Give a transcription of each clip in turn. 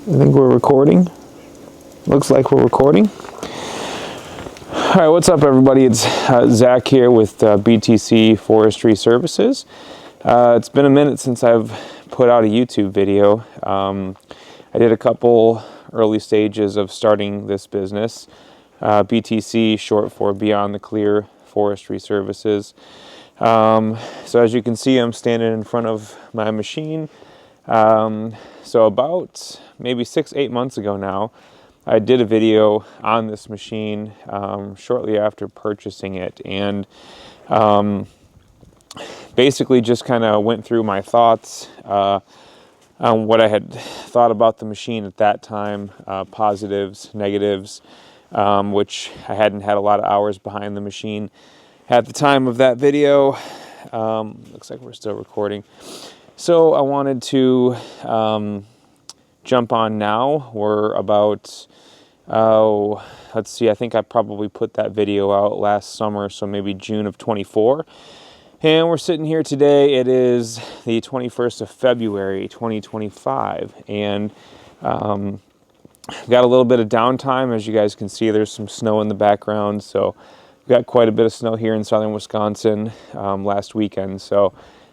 I think we're recording. Looks like we're recording. All right, what's up, everybody? It's Zach here with BTC Forestry Services. It's been a minute since I've put out a YouTube video. I did a couple early stages of starting this business. BTC, short for Beyond the Clear Forestry Services. So as you can see, I'm standing in front of my machine. So about maybe 6-8 months ago now, I did a video on this machine shortly after purchasing it, and basically just kind of went through my thoughts on what I had thought about the machine at that time, positives, negatives, which I hadn't had a lot of hours behind the machine at the time of that video. Looks like we're still recording. So I wanted to jump on now. We're about, let's see, I think I probably put that video out last summer, so maybe June of 24. And we're sitting here today. It is the 21st of February, 2025. And got a little bit of downtime. As you guys can see, there's some snow in the background. So we got quite a bit of snow here in southern Wisconsin last weekend. So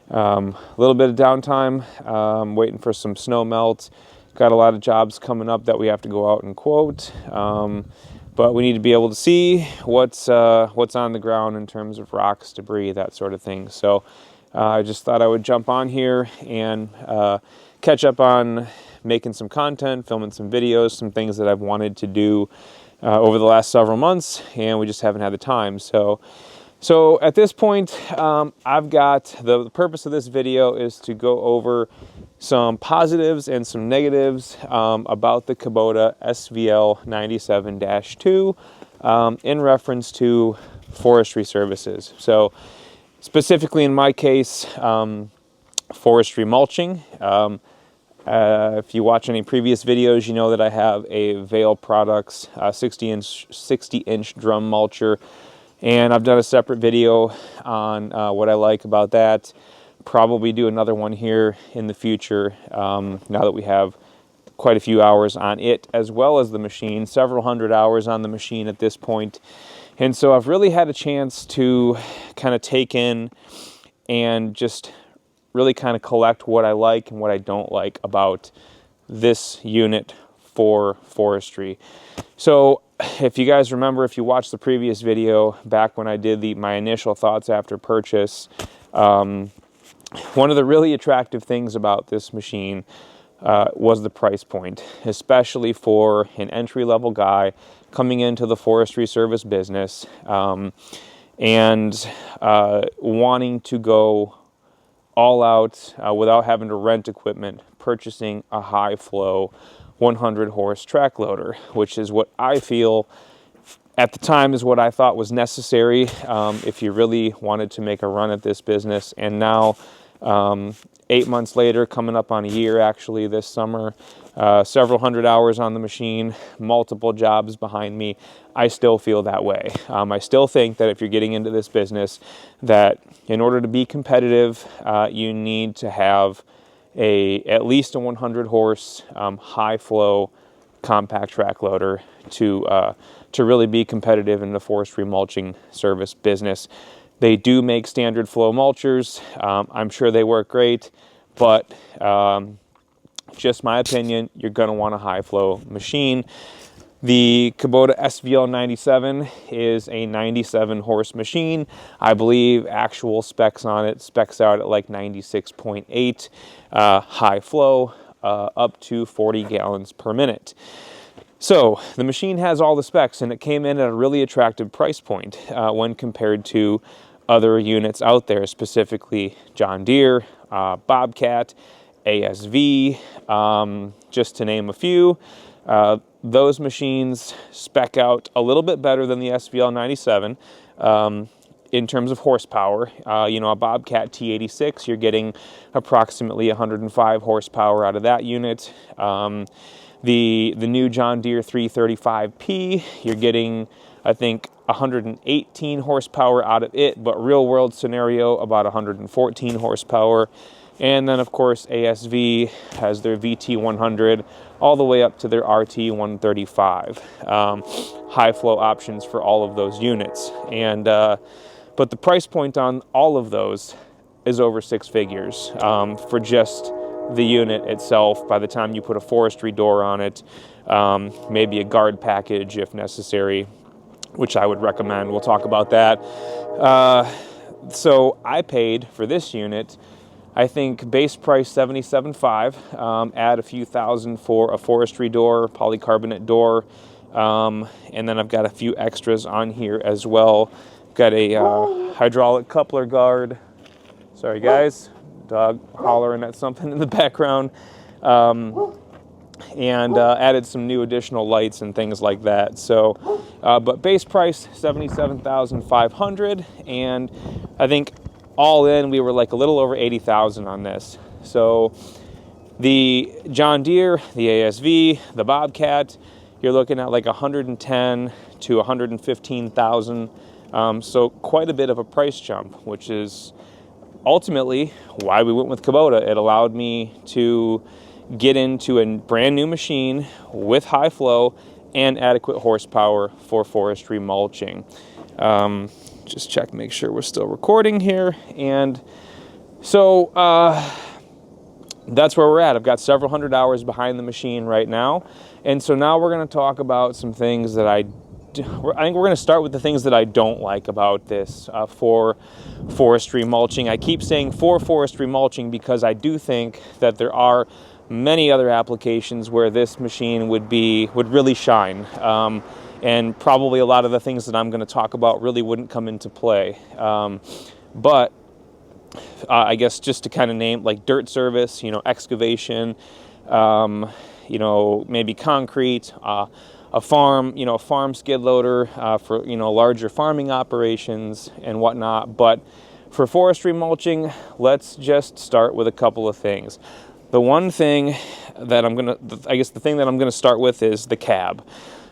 a little bit of downtime, waiting for some snow melt. Got a lot of jobs coming up that we have to go out and quote, but we need to be able to see what's on the ground in terms of rocks, debris, that sort of thing. So I just thought I would jump on here and catch up on making some content, filming some videos, some things that I've wanted to do over the last several months, and we just haven't had the time. So at this point, I've got, the purpose of this video is to go over some positives and some negatives about the Kubota SVL 97-2 in reference to forestry services. So specifically in my case, forestry mulching. If you watch any previous videos, you know that I have a Vail Products 60-inch drum mulcher. And I've done a separate video on what I like about that. Probably do another one here in the future now that we have quite a few hours on it, as well as the machine, several hundred hours on the machine at this point. And so I've really had a chance to kind of take in and just really kind of collect what I like and what I don't like about this unit for forestry. So if you guys remember, if you watched the previous video back when I did my initial thoughts after purchase, one of the really attractive things about this machine was the price point, especially for an entry-level guy coming into the forestry service business and wanting to go all out without having to rent equipment, purchasing a high-flow 100 horse track loader, which is what I feel at the time is what I thought was necessary if you really wanted to make a run at this business. And now 8 months later, coming up on a year actually this summer, several hundred hours on the machine, multiple jobs behind me, I still feel that way. I still think that if you're getting into this business, that in order to be competitive, you need to have at least a 100 horse high flow compact track loader to really be competitive in the forestry mulching service business. They do make standard flow mulchers. I'm sure they work great, but just my opinion, you're going to want a high flow machine. The Kubota SVL 97 is a 97 horse machine. I believe actual specs on it specs out at like 96.8 high flow, up to 40 gallons per minute. So the machine has all the specs, and it came in at a really attractive price point when compared to other units out there, specifically John Deere, Bobcat, ASV, just to name a few. Those machines spec out a little bit better than the SVL 97 in terms of horsepower. You know, a Bobcat T86, you're getting approximately 105 horsepower out of that unit. The new John Deere 335P, you're getting, I think, 118 horsepower out of it, but real world scenario, about 114 horsepower. And then, of course, ASV has their VT100 all the way up to their RT135. High flow options for all of those units. And but the price point on all of those is over 6 figures for just the unit itself. By the time you put a forestry door on it, maybe a guard package if necessary, which I would recommend. We'll talk about that. So I paid for this unit, I think base price $77,500, add a few thousand for a forestry door, polycarbonate door, and then I've got a few extras on here as well. Got a hydraulic coupler guard. Sorry guys, dog hollering at something in the background. And added some new additional lights and things like that. So, but base price $77,500, and I think all in we were like a little over $80,000 on this. So the John Deere, the ASV, the Bobcat, you're looking at like $110,000 to $115,000. So quite a bit of a price jump, which is ultimately why we went with Kubota. It allowed me to get into a brand new machine with high flow and adequate horsepower for forestry mulching. Just check, make sure we're still recording here. And so that's where we're at. I've got several hundred hours behind the machine right now. And so now we're going to talk about some things that I think we're going to start with the things that I don't like about this for forestry mulching. I keep saying for forestry mulching because I do think that there are many other applications where this machine would really shine, and probably a lot of the things that I'm going to talk about really wouldn't come into play. But I guess just to kind of name, like dirt service, excavation, maybe concrete, a farm skid loader for larger farming operations and whatnot. But for forestry mulching, let's just start with a couple of things. The one thing that the thing that I'm gonna start with is the cab.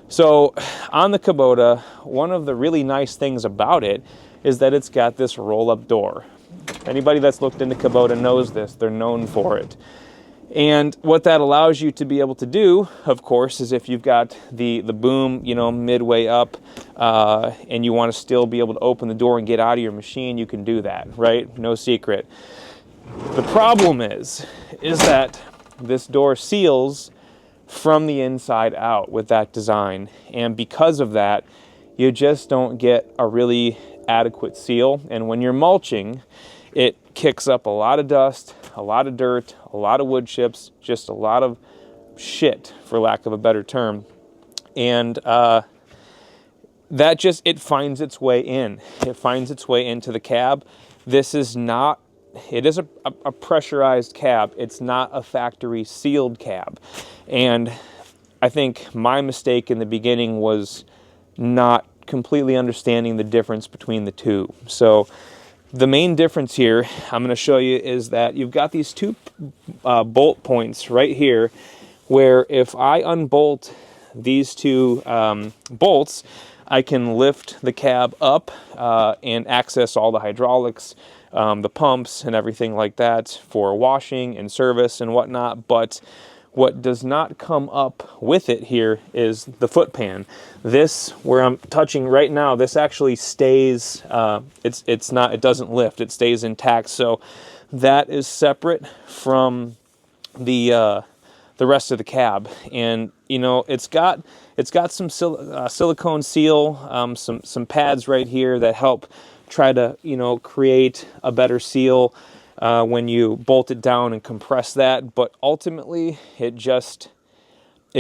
So on the Kubota, one of the really nice things about it is that it's got this roll-up door. Anybody that's looked into Kubota knows this. They're known for it. And what that allows you to be able to do, of course, is if you've got the boom, midway up, and you want to still be able to open the door and get out of your machine, you can do that, right? No secret. The problem is that this door seals from the inside out with that design. And because of that, you just don't get a really adequate seal. And when you're mulching, it kicks up a lot of dust, a lot of dirt, a lot of wood chips, just a lot of shit, for lack of a better term. And it finds its way in. It finds its way into the cab. This is not, it is a pressurized cab. It's not a factory sealed cab. And I think my mistake in the beginning was not completely understanding the difference between the two. So the main difference here I'm going to show you is that you've got these two bolt points right here, where if I unbolt these two bolts, I can lift the cab up and access all the hydraulics, the pumps and everything like that for washing and service and whatnot. But what does not come up with it here is the foot pan. This, where I'm touching right now, this actually stays, it doesn't lift, it stays intact. So that is separate from the rest of the cab. And it's got some silicone seal, some pads right here that help try to create a better seal when you bolt it down and compress that. But ultimately it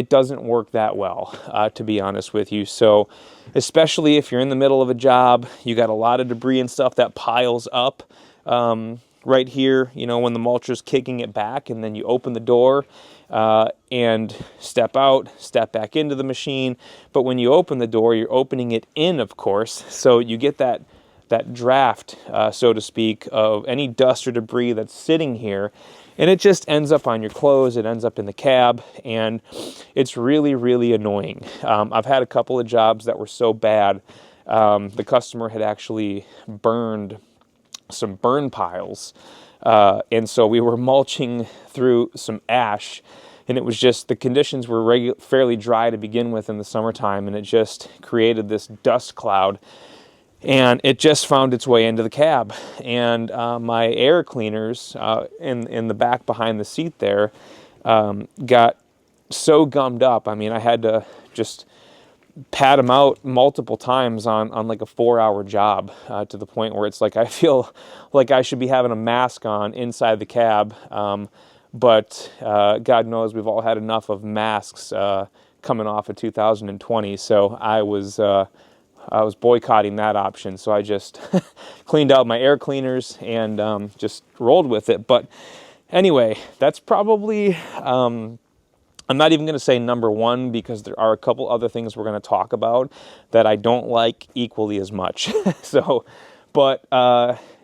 doesn't work that well, to be honest with you. So especially if you're in the middle of a job, you got a lot of debris and stuff that piles up right here, when the mulcher's kicking it back, and then you open the door and step out, step back into the machine. But when you open the door, you're opening it in, of course, so you get that draft, so to speak, of any dust or debris that's sitting here, and it just ends up on your clothes, it ends up in the cab, and it's really, really annoying. I've had a couple of jobs that were so bad, the customer had actually burned some burn piles And so we were mulching through some ash, and it was just, the conditions were fairly dry to begin with in the summertime, and it just created this dust cloud, and it just found its way into the cab. And my air cleaners in the back behind the seat there got so gummed up. I mean, I had to just pat them out multiple times on like a 4-hour job, to the point where it's like I feel like I should be having a mask on inside the cab. But God knows we've all had enough of masks coming off of 2020. So I was boycotting that option. So I just cleaned out my air cleaners and just rolled with it. But anyway, that's probably, I'm not even going to say number one, because there are a couple other things we're going to talk about that I don't like equally as much. So, but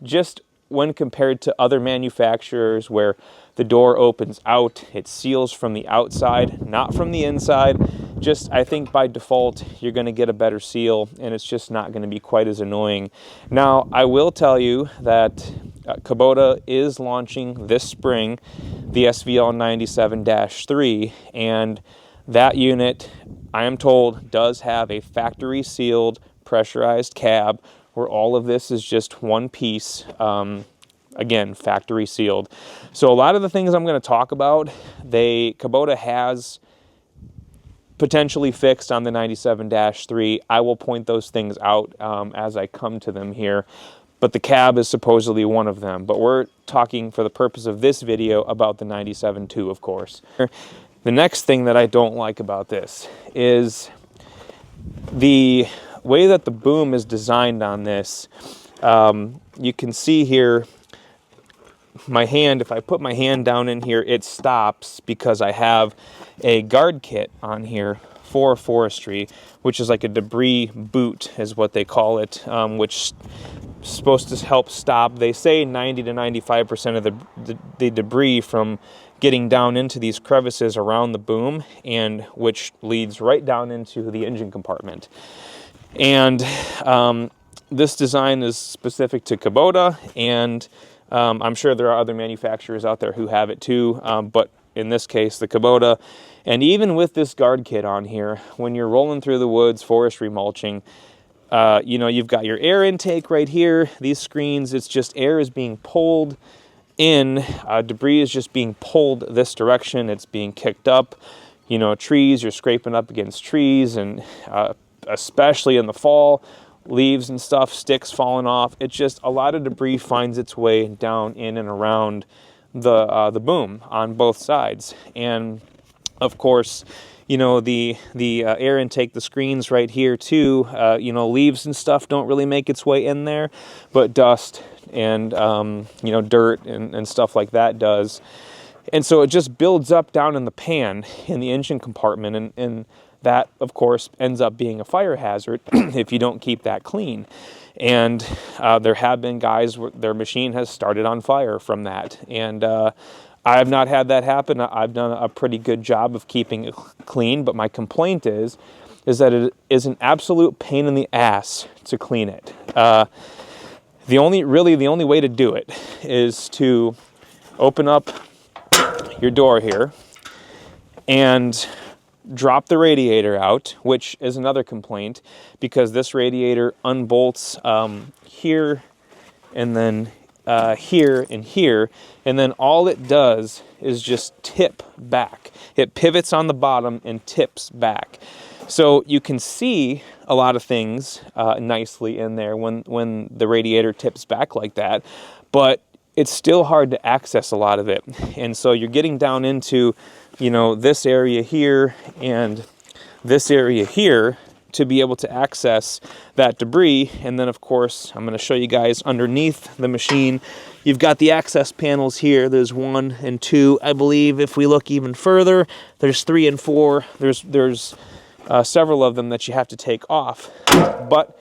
just when compared to other manufacturers where the door opens out, it seals from the outside, not from the inside, just, I think by default, you're going to get a better seal, and it's just not going to be quite as annoying. Now, I will tell you that Kubota is launching this spring the SVL 97-3, and that unit, I am told, does have a factory sealed pressurized cab where all of this is just one piece, again, factory sealed. So a lot of the things I'm going to talk about, Kubota has potentially fixed on the 97-3. I will point those things out as I come to them here, but the cab is supposedly one of them. But we're talking, for the purpose of this video, about the 97-2, of course. The next thing that I don't like about this is the way that the boom is designed on this. You can see here, my hand, if I put my hand down in here, it stops because I have a guard kit on here for forestry, which is like a debris boot is what they call it, which is supposed to help stop, they say, 90 to 95% of the debris from getting down into these crevices around the boom, and which leads right down into the engine compartment. And this design is specific to Kubota, and I'm sure there are other manufacturers out there who have it too, but in this case, the Kubota. And even with this guard kit on here, when you're rolling through the woods, forestry mulching, you know, you've got your air intake right here. These screens, it's just air is being pulled in, debris is just being pulled this direction. It's being kicked up. You know, trees, you're scraping up against trees, and especially in the fall, leaves and stuff, sticks falling off. It's just a lot of debris finds its way down in and around the boom on both sides. And of course, you know, the air intake, the screens right here too, you know, leaves and stuff don't really make its way in there, but dust and, you know, dirt and stuff like that does. And so it just builds up down in the pan in the engine compartment, and that, of course, ends up being a fire hazard if you don't keep that clean. And there have been guys where their machine has started on fire from that. And I have not had that happen. I've done a pretty good job of keeping it clean, but my complaint is that it is an absolute pain in the ass to clean it. The only way to do it is to open up your door here and drop the radiator out, which is another complaint, because this radiator unbolts here and then here and here, and then all it does is just tip back. It pivots on the bottom and tips back. So you can see a lot of things nicely in there when the radiator tips back like that, but it's still hard to access a lot of it. And so you're getting down into, you know, this area here and this area here to be able to access that debris. And then, of course, I'm going to show you guys underneath the machine. You've got the access panels here. There's 1 and 2, I believe. If we look even further, there's 3 and 4. There's several of them that you have to take off. But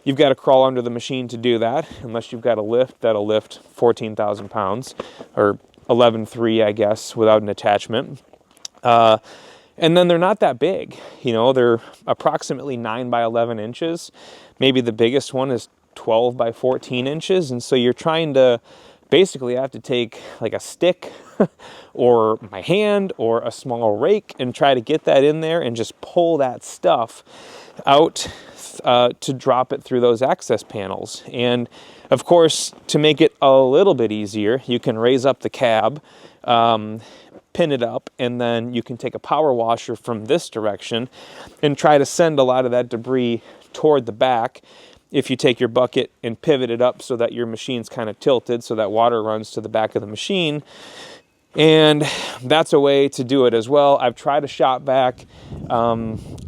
you've got to crawl under the machine to do that, unless you've got a lift that'll lift 14,000 pounds, or 11.3, I guess, without an attachment. And then they're not that big. You know, they're approximately 9 by 11 inches. Maybe the biggest one is 12 by 14 inches. And so you're trying to basically I have to take like a stick or my hand or a small rake and try to get that in there and just pull that stuff out to drop it through those access panels. And of course, to make it a little bit easier, you can raise up the cab, pin it up, and then you can take a power washer from this direction and try to send a lot of that debris toward the back. If you take your bucket and pivot it up so that your machine's kind of tilted so that water runs to the back of the machine. And that's a way to do it as well. I've tried a shop vac.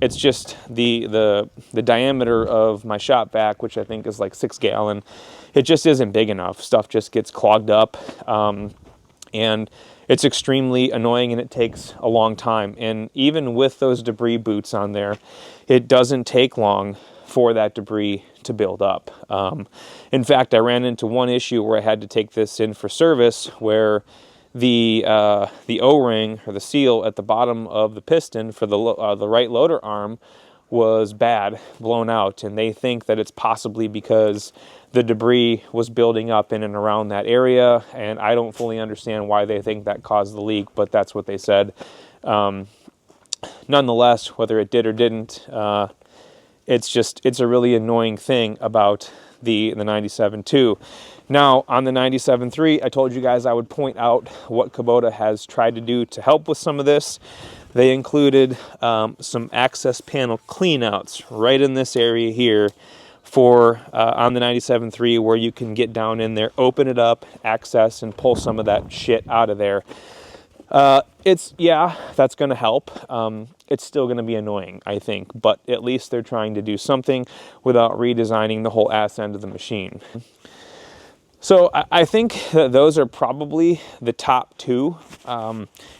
It's just the diameter of my shop vac, which I think is like 6 gallon. It just isn't big enough. Stuff just gets clogged up. And it's extremely annoying, and it takes a long time. And even with those debris boots on there, it doesn't take long for that debris to build up. In fact, I ran into one issue where I had to take this in for service, where the O-ring or the seal at the bottom of the piston for the right loader arm was bad, blown out, and they think that it's possibly because the debris was building up in and around that area, and I don't fully understand why they think that caused the leak, but that's what they said. Nonetheless, whether it did or didn't, it's a really annoying thing about the 97.2. Now, on the 97.3, I told you guys I would point out what Kubota has tried to do to help with some of this. They included some access panel cleanouts right in this area here for on the 97.3, where you can get down in there, open it up, access, and pull some of that shit out of there. Yeah, that's going to help. It's still going to be annoying, I think, but at least they're trying to do something without redesigning the whole ass end of the machine. So I think that those are probably the top two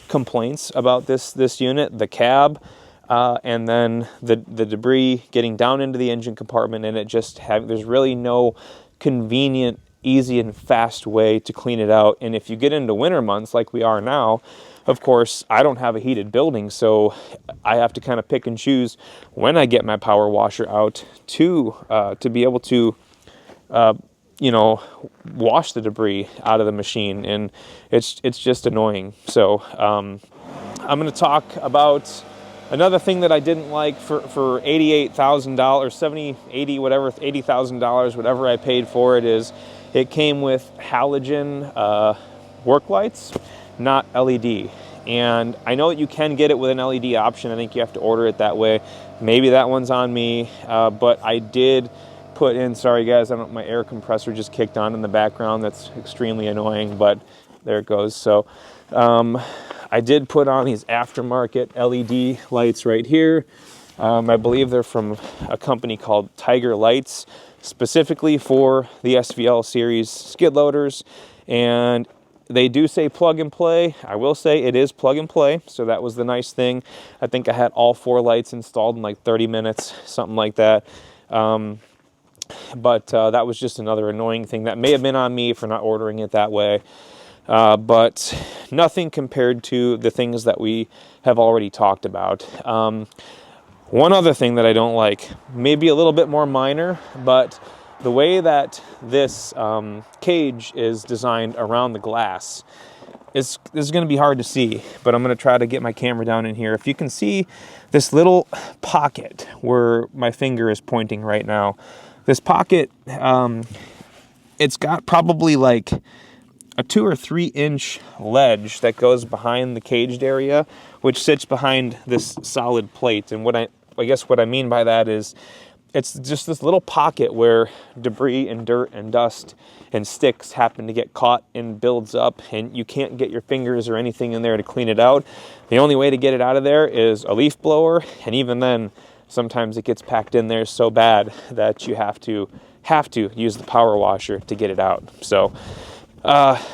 complaints about this unit: the cab, and then the debris getting down into the engine compartment, and there's really no convenient, easy, and fast way to clean it out. And if you get into winter months like we are now, of course, I don't have a heated building, so I have to kind of pick and choose when I get my power washer out to be able to wash the debris out of the machine, and it's just annoying. So I'm going to talk about another thing that I didn't like for $88,000, 70, 80, whatever, $80,000, whatever I paid for it is. It came with halogen work lights, not LED. And I know that you can get it with an LED option. I think you have to order it that way. Maybe that one's on me, but I did put in, sorry guys, my air compressor just kicked on in the background. That's extremely annoying, but there it goes. So I did put on these aftermarket LED lights right here. I believe they're from a company called Tiger Lights, specifically for the SVL series skid loaders, and they do say plug and play. I will say it is plug and play, so that was the nice thing. I think I had all 4 lights installed in like 30 minutes, something like that. But that was just another annoying thing that may have been on me for not ordering it that way. But nothing compared to the things that we have already talked about. One other thing that I don't like, maybe a little bit more minor, but the way that this cage is designed around the glass is going to be hard to see, but I'm going to try to get my camera down in here. If you can see this little pocket where my finger is pointing right now, this pocket, it's got probably like a 2 or 3 inch ledge that goes behind the caged area, which sits behind this solid plate. And what I guess what I mean by that is it's just this little pocket where debris and dirt and dust and sticks happen to get caught and builds up, and you can't get your fingers or anything in there to clean it out. The only way to get it out of there is a leaf blower, and even then, sometimes it gets packed in there so bad that you have to use the power washer to get it out. So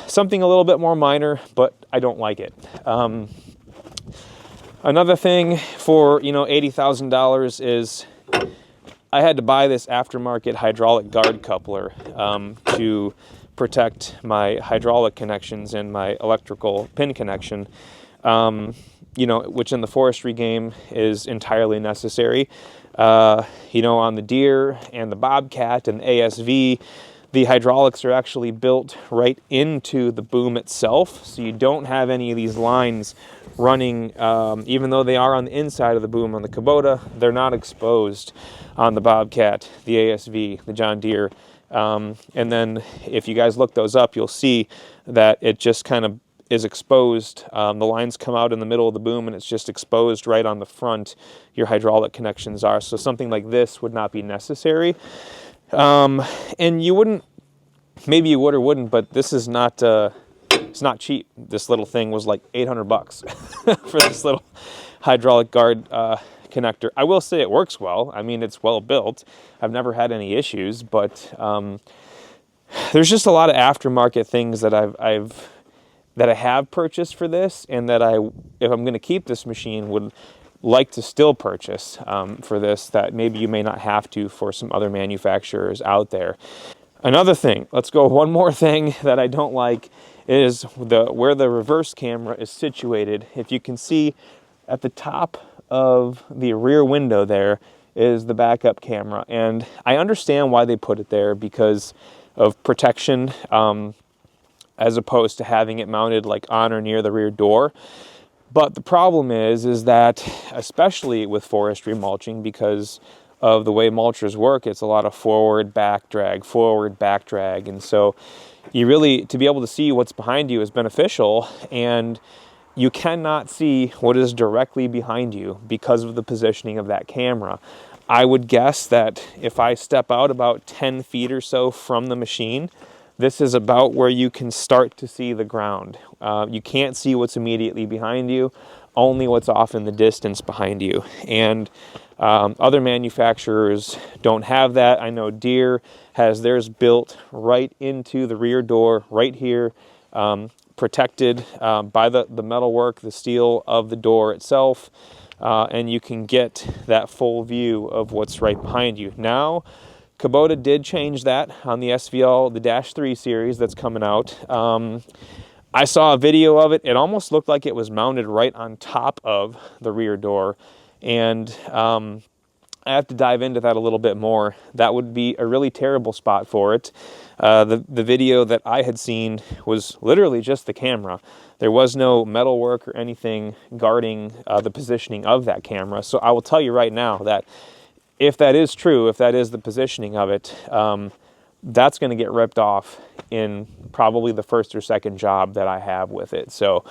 something a little bit more minor, but I don't like it. Another thing for $80,000 is I had to buy this aftermarket hydraulic guard coupler to protect my hydraulic connections and my electrical pin connection, which in the forestry game is entirely necessary. On the Deere and the Bobcat and the ASV, The hydraulics are actually built right into the boom itself, so you don't have any of these lines running, even though they are on the inside of the boom on the Kubota, they're not exposed on the Bobcat, the ASV, the John Deere. And then if you guys look those up, you'll see that it just kind of is exposed. The lines come out in the middle of the boom and it's just exposed right on the front. Your hydraulic connections are. So something like this would not be necessary. And you wouldn't, maybe you would or wouldn't, but this is not, it's not cheap. This little thing was like $800 for this little hydraulic guard connector. I will say it works well. I mean, it's well built. I've never had any issues, but there's just a lot of aftermarket things that I have purchased for this, and that if I'm going to keep this machine, would like to still purchase for this, that maybe you may not have to for some other manufacturers out there. Another thing, let's go one more thing that I don't like, is where the reverse camera is situated. If you can see at the top of the rear window there is the backup camera, and I understand why they put it there, because of protection, as opposed to having it mounted like on or near the rear door. But the problem is that, especially with forestry mulching, because of the way mulchers work, it's a lot of forward back drag, and so you really, to be able to see what's behind you is beneficial, and you cannot see what is directly behind you because of the positioning of that camera. I would guess that if I step out about 10 feet or so from the machine, this is about where you can start to see the ground. You can't see what's immediately behind you, only what's off in the distance behind you. And other manufacturers don't have that. I know Deere has theirs built right into the rear door, right here, protected by the metalwork, the steel of the door itself, and you can get that full view of what's right behind you. Now, Kubota did change that on the SVL, the Dash 3 series that's coming out. I saw a video of it. It almost looked like it was mounted right on top of the rear door. And I have to dive into that a little bit more. That would be a really terrible spot for it. The video that I had seen was literally just the camera. There was no metalwork or anything guarding the positioning of that camera. So I will tell you right now that if that is true, if that is the positioning of it, that's going to get ripped off in probably the first or second job that I have with it. So,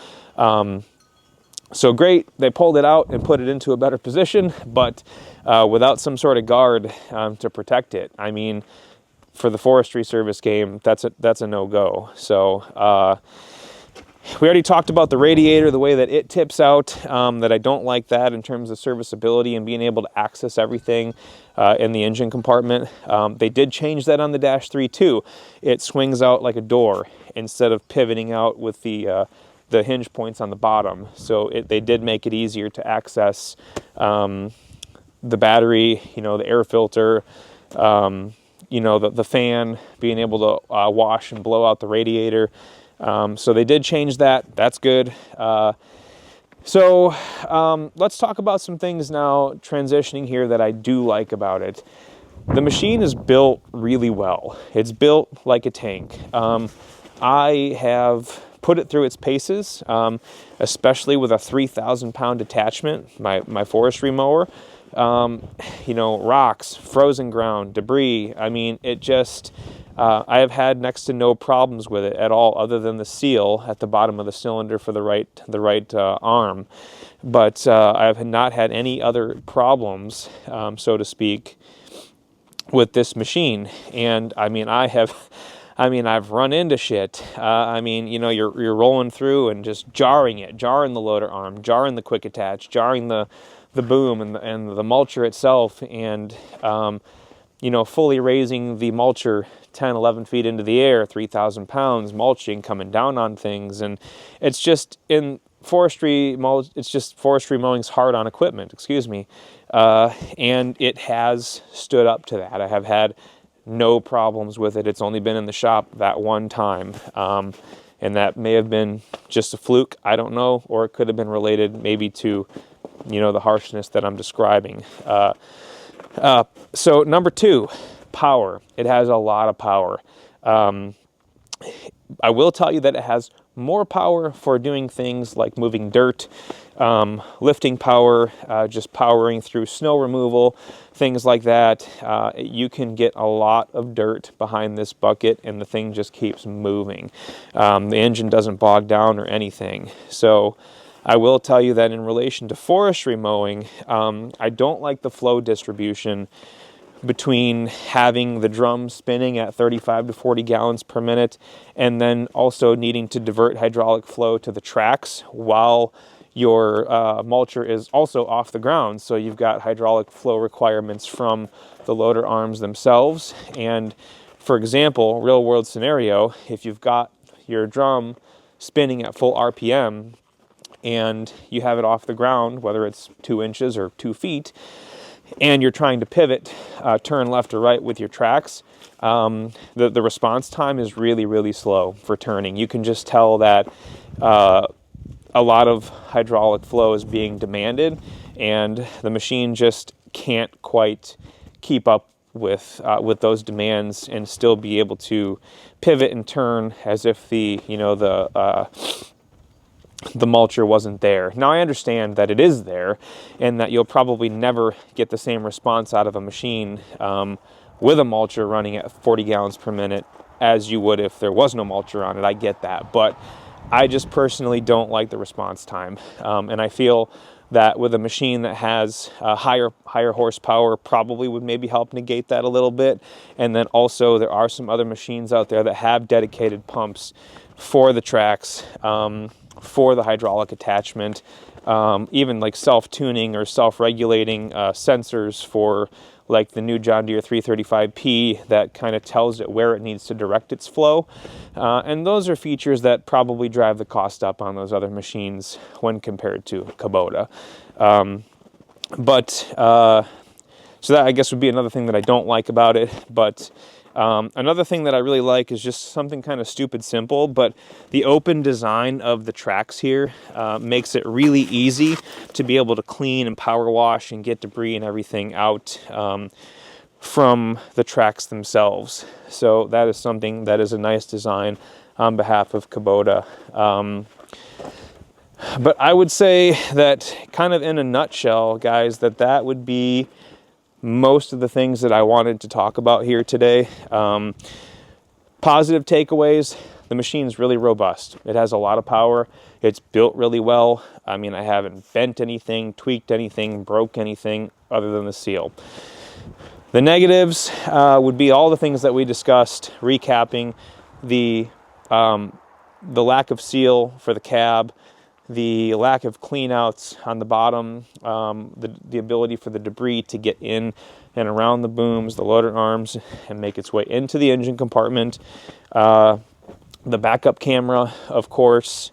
so great, they pulled it out and put it into a better position, but without some sort of guard to protect it. I mean, for the Forestry Service game, that's a no-go. So we already talked about the radiator, the way that it tips out, that I don't like that in terms of serviceability and being able to access everything in the engine compartment. They did change that on the Dash 3 too. It swings out like a door instead of pivoting out with the hinge points on the bottom. So they did make it easier to access the battery, the air filter, the fan, being able to wash and blow out the radiator. So they did change that. That's good. So let's talk about some things now, transitioning here, that I do like about it. The machine is built really well. It's built like a tank. I have put it through its paces, especially with a 3,000-pound attachment, my forestry mower. Rocks, frozen ground, debris. I mean, it just, I have had next to no problems with it at all, other than the seal at the bottom of the cylinder for the right arm. But I have not had any other problems, so to speak, with this machine. And I mean, I've run into shit. You're rolling through and just jarring the loader arm, jarring the quick attach, jarring the boom and the mulcher itself, and fully raising the mulcher 10, 11 feet into the air, 3,000 pounds, mulching, coming down on things. And it's just, in forestry mowing's hard on equipment, and it has stood up to that. I have had no problems with it. It's only been in the shop that one time. And that may have been just a fluke, I don't know, or it could have been related maybe to, the harshness that I'm describing. So number two, power. It has a lot of power. I will tell you that it has more power for doing things like moving dirt, lifting power, just powering through snow removal, things like that. You can get a lot of dirt behind this bucket and the thing just keeps moving. The engine doesn't bog down or anything. So I will tell you that in relation to forestry mowing, I don't like the flow distribution between having the drum spinning at 35 to 40 gallons per minute and then also needing to divert hydraulic flow to the tracks while your mulcher is also off the ground. So you've got hydraulic flow requirements from the loader arms themselves. And for example, real world scenario, if you've got your drum spinning at full RPM and you have it off the ground, whether it's 2 inches or 2 feet, and you're trying to pivot, turn left or right with your tracks, the response time is really, really slow for turning. You can just tell that a lot of hydraulic flow is being demanded, and the machine just can't quite keep up with those demands and still be able to pivot and turn as if the mulcher wasn't there. Now I understand that it is there and that you'll probably never get the same response out of a machine with a mulcher running at 40 gallons per minute as you would if there was no mulcher on it. I get that, but I just personally don't like the response time. And I feel that with a machine that has higher horsepower probably would maybe help negate that a little bit. And then also there are some other machines out there that have dedicated pumps for the tracks, for the hydraulic attachment, even like self-tuning or self-regulating sensors for like the new John Deere 335P that kind of tells it where it needs to direct its flow. And those are features that probably drive the cost up on those other machines when compared to Kubota. So that I guess would be another thing that I don't like about it. But another thing that I really like is just something kind of stupid simple, but the open design of the tracks here makes it really easy to be able to clean and power wash and get debris and everything out from the tracks themselves. So that is something that is a nice design on behalf of Kubota. But I would say that kind of in a nutshell, guys, that would be most of the things that I wanted to talk about here today. Positive takeaways: the machine's really robust. It has a lot of power. It's built really well. I mean, I haven't bent anything, tweaked anything, broke anything other than the seal. The negatives would be all the things that we discussed, recapping: the lack of seal for the cab, the lack of cleanouts on the bottom, the ability for the debris to get in and around the booms, the loader arms, and make its way into the engine compartment, the backup camera, of course,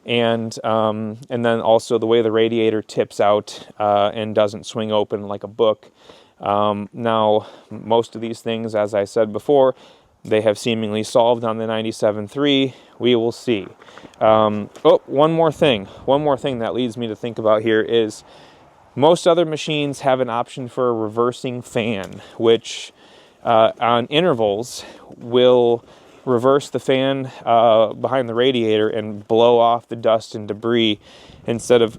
and then also the way the radiator tips out and doesn't swing open like a book. Now, most of these things, as I said before, they have seemingly solved on the 97.3. We will see. One more thing that leads me to think about here is most other machines have an option for a reversing fan, which on intervals will reverse the fan behind the radiator and blow off the dust and debris. Instead of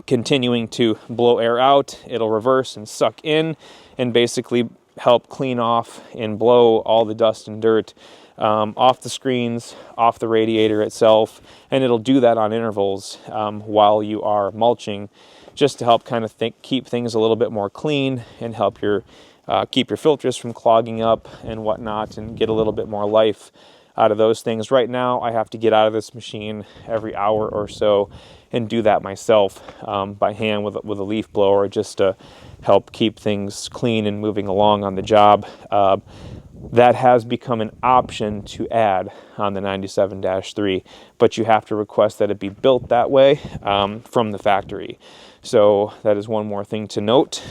continuing to blow air out, it'll reverse and suck in and basically help clean off and blow all the dust and dirt off the screens, off the radiator itself, and it'll do that on intervals while you are mulching, just to help kind of keep things a little bit more clean and help your keep your filters from clogging up and whatnot, and get a little bit more life out of those things. Right now, I have to get out of this machine every hour or so and do that myself by hand with a leaf blower, just to help keep things clean and moving along on the job. That has become an option to add on the 97-3, but you have to request that it be built that way from the factory. So that is one more thing to note.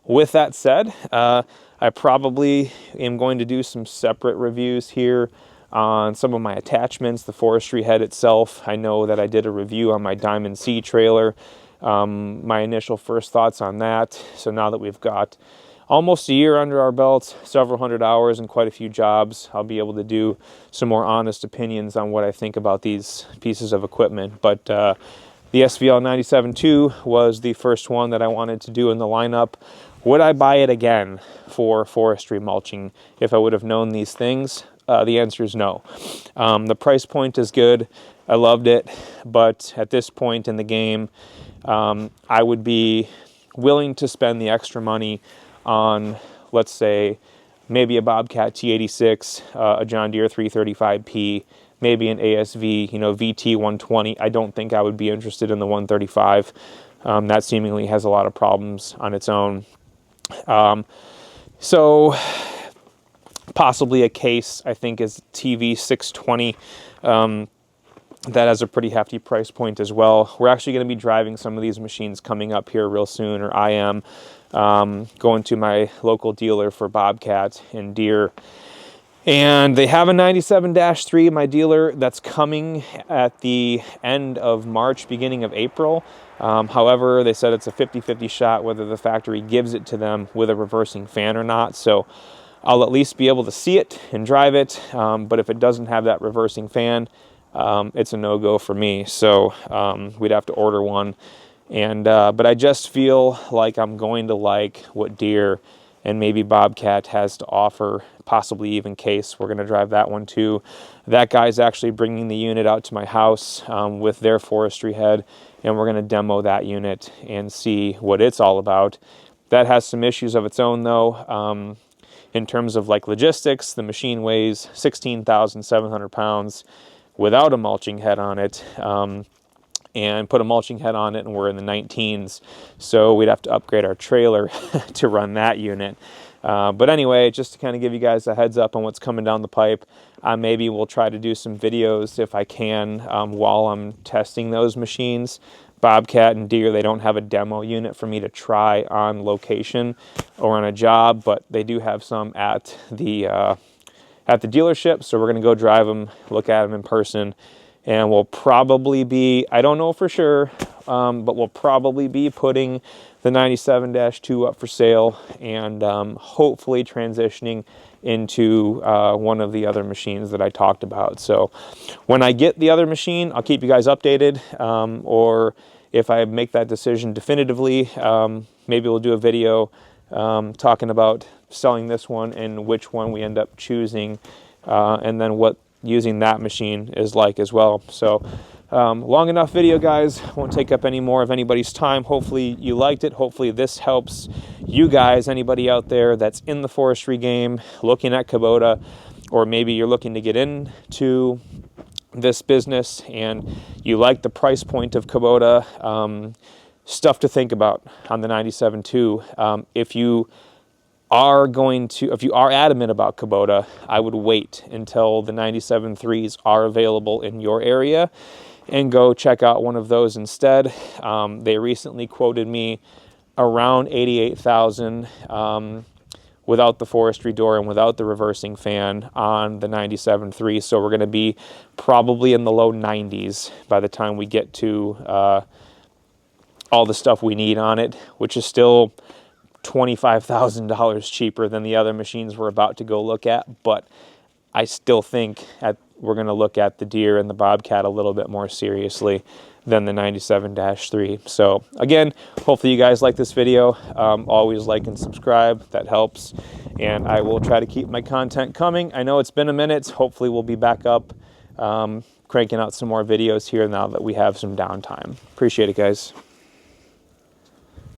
With that said, I probably am going to do some separate reviews here on some of my attachments, the forestry head itself. I know that I did a review on my Diamond C trailer. My initial first thoughts on that. So now that we've got almost a year under our belts, several hundred hours and quite a few jobs. I'll be able to do some more honest opinions on what I think about these pieces of equipment. But the SVL 97.2 was the first one that I wanted to do in the lineup. Would I buy it again for forestry mulching if I would have known these things? The answer is no. The price point is good. I loved it, but at this point in the game, I would be willing to spend the extra money on, let's say, maybe a Bobcat T86, a John Deere 335P, maybe an ASV, VT 120. I don't think I would be interested in the 135. That seemingly has a lot of problems on its own. So possibly a case, I think, is TV 620. That has a pretty hefty price point as well. We're actually going to be driving some of these machines coming up here real soon, or I am going to my local dealer for Bobcat and Deere. And they have a 97-3, my dealer, that's coming at the end of March, beginning of April. However, they said it's a 50-50 shot whether the factory gives it to them with a reversing fan or not. So I'll at least be able to see it and drive it. But if it doesn't have that reversing fan, it's a no-go for me. So we'd have to order one. And but I just feel like I'm going to like what Deere and maybe Bobcat has to offer, possibly even Case. We're going to drive that one too. That guy's actually bringing the unit out to my house with their forestry head, and we're going to demo that unit and see what it's all about. That has some issues of its own though. In terms of like logistics, the machine weighs 16,700 pounds without a mulching head on it. And put a mulching head on it and we're in the 19s, so we'd have to upgrade our trailer to run that unit. But anyway, just to kind of give you guys a heads up on what's coming down the pipe, maybe we'll try to do some videos if I can while I'm testing those machines. Bobcat and Deere, they don't have a demo unit for me to try on location or on a job, but they do have some at the dealership, so we're going to go drive them, look at them in person. And we'll probably be, I don't know for sure, but we'll probably be putting the 97-2 up for sale and hopefully transitioning into one of the other machines that I talked about. So when I get the other machine, I'll keep you guys updated. Or if I make that decision definitively, maybe we'll do a video talking about selling this one and which one we end up choosing, and then what using that machine is like as well. So long enough video, guys. Won't take up any more of anybody's time. Hopefully you liked it. Hopefully this helps you guys, anybody out there that's in the forestry game looking at Kubota, or maybe you're looking to get into this business and you like the price point of Kubota. Stuff to think about on the 97.2. If you are adamant about Kubota, I would wait until the 97.3s are available in your area and go check out one of those instead. They recently quoted me around $88,000 without the forestry door and without the reversing fan on the 97.3. So we're going to be probably in the low 90s by the time we get to all the stuff we need on it, which is still $25,000 cheaper than the other machines we're about to go look at. But I still think we're going to look at the Deere and the Bobcat a little bit more seriously than the 97-3. So again, hopefully you guys like this video. Always like and subscribe. That helps. And I will try to keep my content coming. I know it's been a minute. Hopefully we'll be back up cranking out some more videos here now that we have some downtime. Appreciate it, guys.